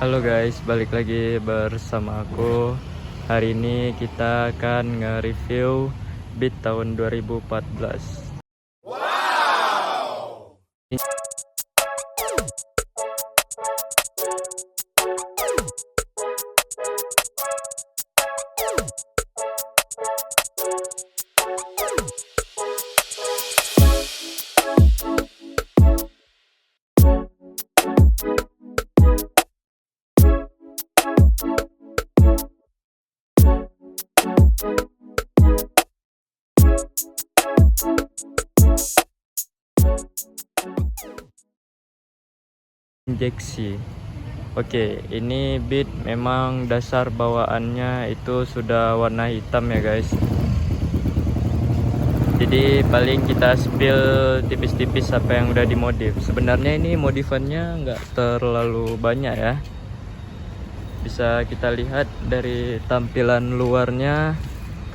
Halo guys, balik lagi bersama aku. Hari ini kita akan nge-review Beat tahun 2014. Injeksi. Oke, ini beat memang dasar bawaannya itu sudah warna hitam ya guys. Jadi paling kita spill tipis-tipis apa yang udah dimodif. Sebenarnya ini modifannya nggak terlalu banyak ya. Bisa kita lihat dari tampilan luarnya,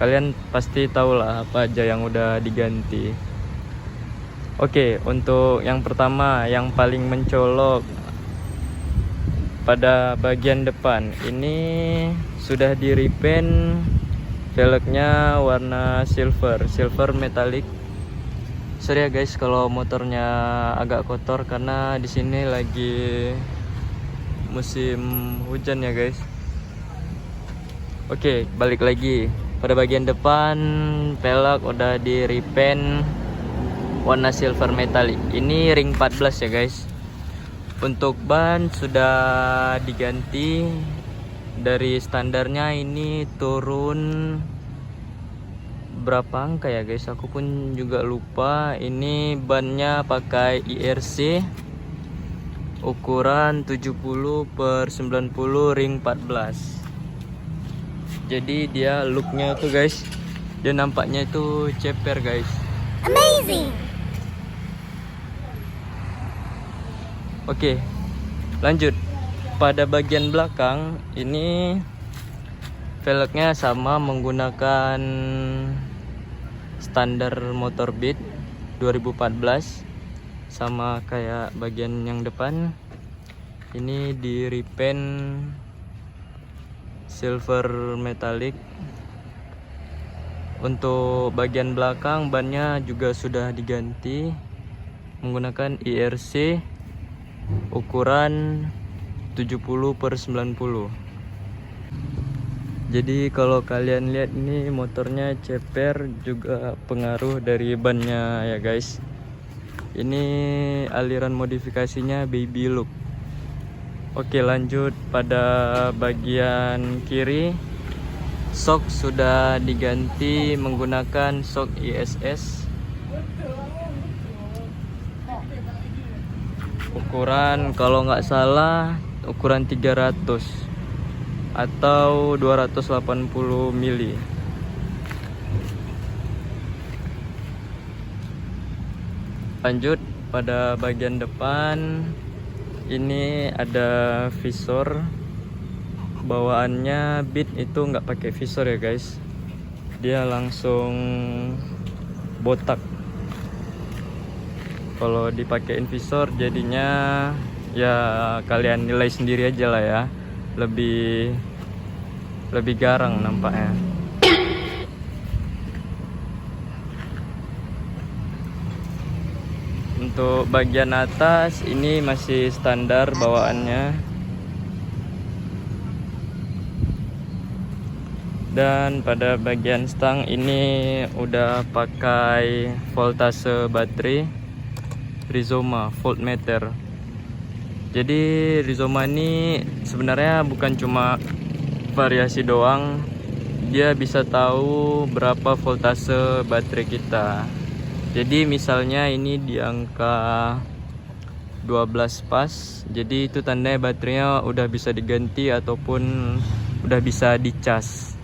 kalian pasti tahu lah apa aja yang udah diganti. Oke, untuk yang pertama yang paling mencolok pada bagian depan ini sudah di repaint, velgnya warna silver metallic. Sorry ya guys kalau motornya agak kotor karena di sini lagi musim hujan ya guys. Oke, balik lagi pada bagian depan, velg udah di repaint warna silver metallic. Ini ring 14 ya guys. Untuk ban sudah diganti. Dari standarnya ini turun berapa angka ya guys, aku pun juga lupa. Ini bannya pakai IRC ukuran 70/90 ring 14. Jadi dia looknya tuh guys, dia nampaknya itu ceper guys. Amazing. Oke, lanjut. Pada bagian belakang ini velgnya sama menggunakan standar motor Beat 2014, sama kayak bagian yang depan. Ini di repaint silver metallic. Untuk bagian belakang bannya juga sudah diganti menggunakan IRC ukuran 70/90. Jadi kalau kalian lihat ini motornya ceper, juga pengaruh dari bannya ya guys. Ini aliran modifikasinya baby look. Oke, lanjut pada bagian kiri. Shock sudah diganti menggunakan shock ISS ukuran, kalau nggak salah ukuran 300 atau 280 mili. Lanjut pada bagian depan, ini ada visor. Bawaannya Beat itu nggak pakai visor ya guys, dia langsung botak. Kalau dipakein visor jadinya ya kalian nilai sendiri aja lah ya, lebih garang nampaknya. Untuk bagian atas ini masih standar bawaannya, dan pada bagian stang ini udah pakai voltase baterai Rizoma voltmeter. Jadi Rizoma ini sebenarnya bukan cuma variasi doang, dia bisa tahu berapa voltase baterai kita. Jadi misalnya ini di angka 12 pas, jadi itu tandanya baterainya udah bisa diganti ataupun udah bisa dicas.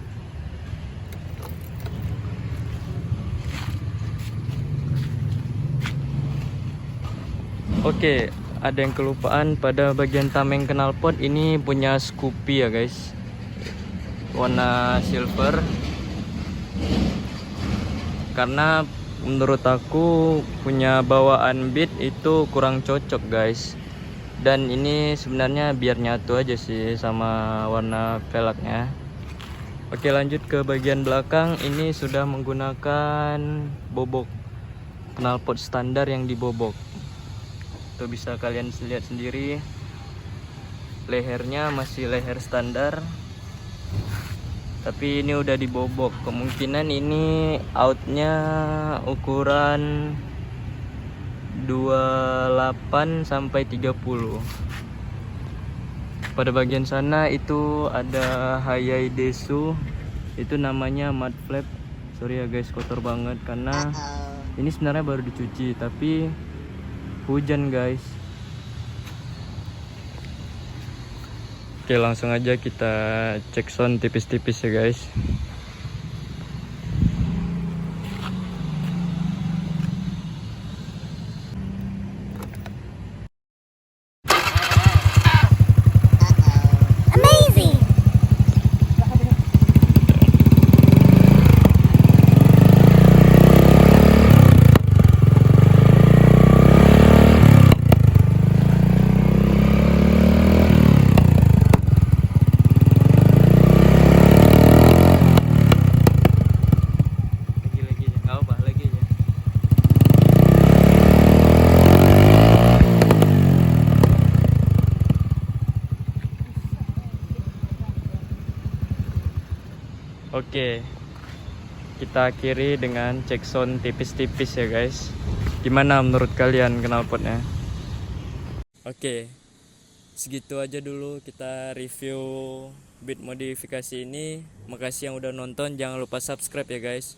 Oke, ada yang kelupaan pada bagian tameng knalpot. Ini punya Scoopy ya guys, warna silver. Karena menurut aku punya bawaan Beat itu kurang cocok guys. Dan ini sebenarnya biar nyatu aja sih sama warna velgnya. Oke, lanjut ke bagian belakang. Ini sudah menggunakan bobok knalpot standar yang dibobok. Tuh bisa kalian lihat sendiri, lehernya masih leher standar, tapi ini udah dibobok. Kemungkinan ini outnya ukuran 28 sampai 30. Pada bagian sana itu ada Hayai Desu, itu namanya mud flap. Sorry ya guys, kotor banget karena ini sebenarnya baru dicuci, tapi hujan guys. Oke, langsung aja kita cek sound tipis-tipis ya guys. Oke, kita akhiri dengan cek sound tipis-tipis ya guys. Gimana menurut kalian knalpotnya? Oke, segitu aja dulu kita review Beat modifikasi ini. Makasih yang udah nonton, jangan lupa subscribe ya guys.